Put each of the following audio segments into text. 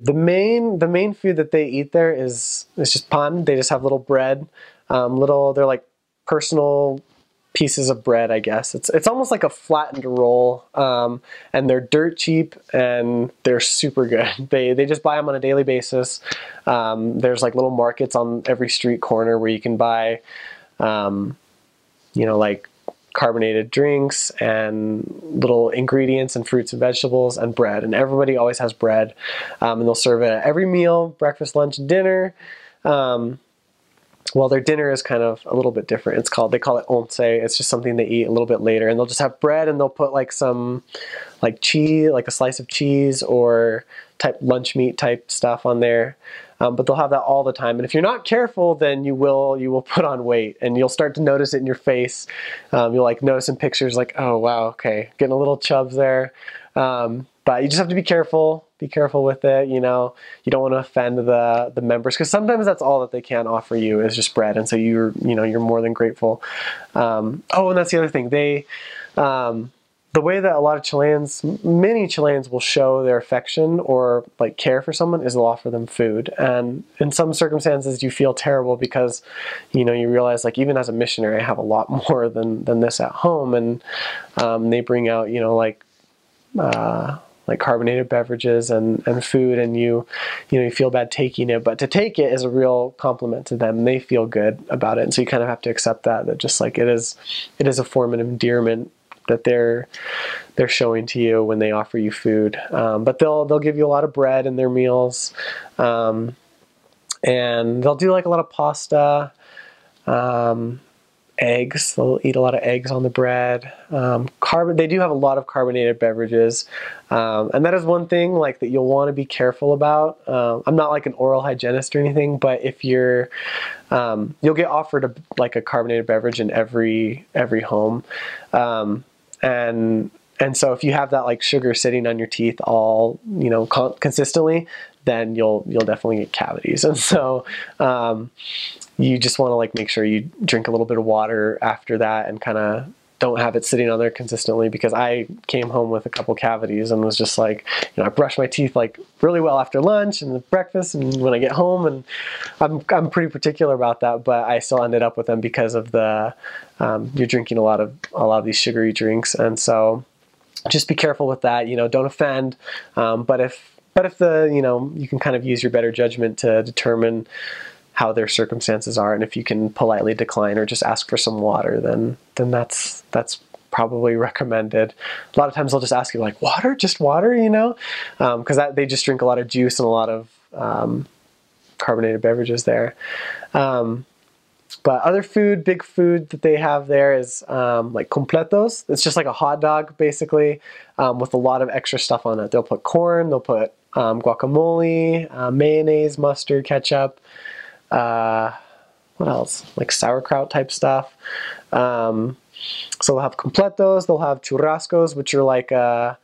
The main food that they eat there is just pan. They just have little bread, they're like personal pieces of bread, I guess. It's almost like a flattened roll, and they're dirt cheap and they're super good. They just buy them on a daily basis. There's like little markets on every street corner where you can buy, like carbonated drinks and little ingredients and fruits and vegetables and bread, and everybody always has bread, and they'll serve it at every meal, breakfast, lunch, and dinner. Well, their dinner is kind of a little bit different. They call it once. It's just something they eat a little bit later, and they'll just have bread and they'll put like some like cheese, like a slice of cheese or type lunch meat type stuff on there. But they'll have that all the time. And if you're not careful, then you will put on weight, and you'll start to notice it in your face. You'll like notice in pictures like, oh wow, okay, getting a little chubs there. But you just have to be careful. Be careful with it. You don't want to offend the members, because sometimes that's all that they can offer you is just bread, and so you're more than grateful. And that's the other thing. The way that a lot of many Chileans will show their affection or like care for someone is they'll offer them food. And in some circumstances you feel terrible because, you realize like even as a missionary I have a lot more than this at home. And they bring out, like carbonated beverages and food, and you feel bad taking it, but to take it is a real compliment to them. They feel good about it. And so you kind of have to accept that just like it is a form of endearment that they're showing to you when they offer you food. But they'll give you a lot of bread in their meals, and they'll do like a lot of pasta, eggs. They'll eat a lot of eggs on the bread. They do have a lot of carbonated beverages, and that is one thing like that you'll want to be careful about. I'm not like an oral hygienist or anything, but if you'll get offered a carbonated beverage in every home. And so if you have that like sugar sitting on your teeth all, consistently, then you'll definitely get cavities. And so, you just want to like make sure you drink a little bit of water after that and kind of don't have it sitting on there consistently, because I came home with a couple cavities and was just like, I brushed my teeth like really well after lunch and breakfast and when I get home, and I'm pretty particular about that, but I still ended up with them because of you're drinking a lot of these sugary drinks. And so just be careful with that, don't offend. But if you can kind of use your better judgment to determine how their circumstances are, and if you can politely decline or just ask for some water, then that's probably recommended. A lot of times they'll just ask you like, water, just water, because they just drink a lot of juice and a lot of carbonated beverages there. But other food, big food that they have there is like completos. It's just like a hot dog basically, with a lot of extra stuff on it. They'll put corn, they'll put guacamole, mayonnaise, mustard, ketchup. What else? Like sauerkraut type stuff. So they'll have completos, they'll have churrascos, which are like a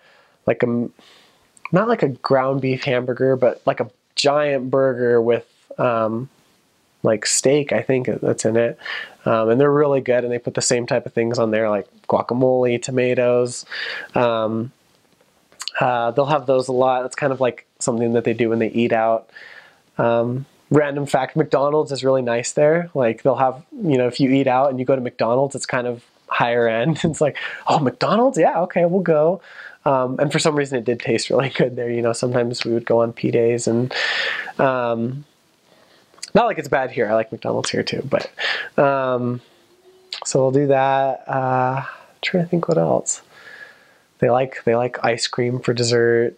not like a ground beef hamburger, but like a giant burger with like steak, I think that's in it. And they're really good, and they put the same type of things on there like guacamole, tomatoes. They'll have those a lot. It's kind of like something that they do when they eat out. Random fact, McDonald's is really nice there. Like they'll have, if you eat out and you go to McDonald's, it's kind of higher end. It's like, oh, McDonald's? Yeah, okay, we'll go. And for some reason it did taste really good there. Sometimes we would go on P days, and not like it's bad here. I like McDonald's here too, but so we'll do that. Trying to think what else. They like ice cream for dessert.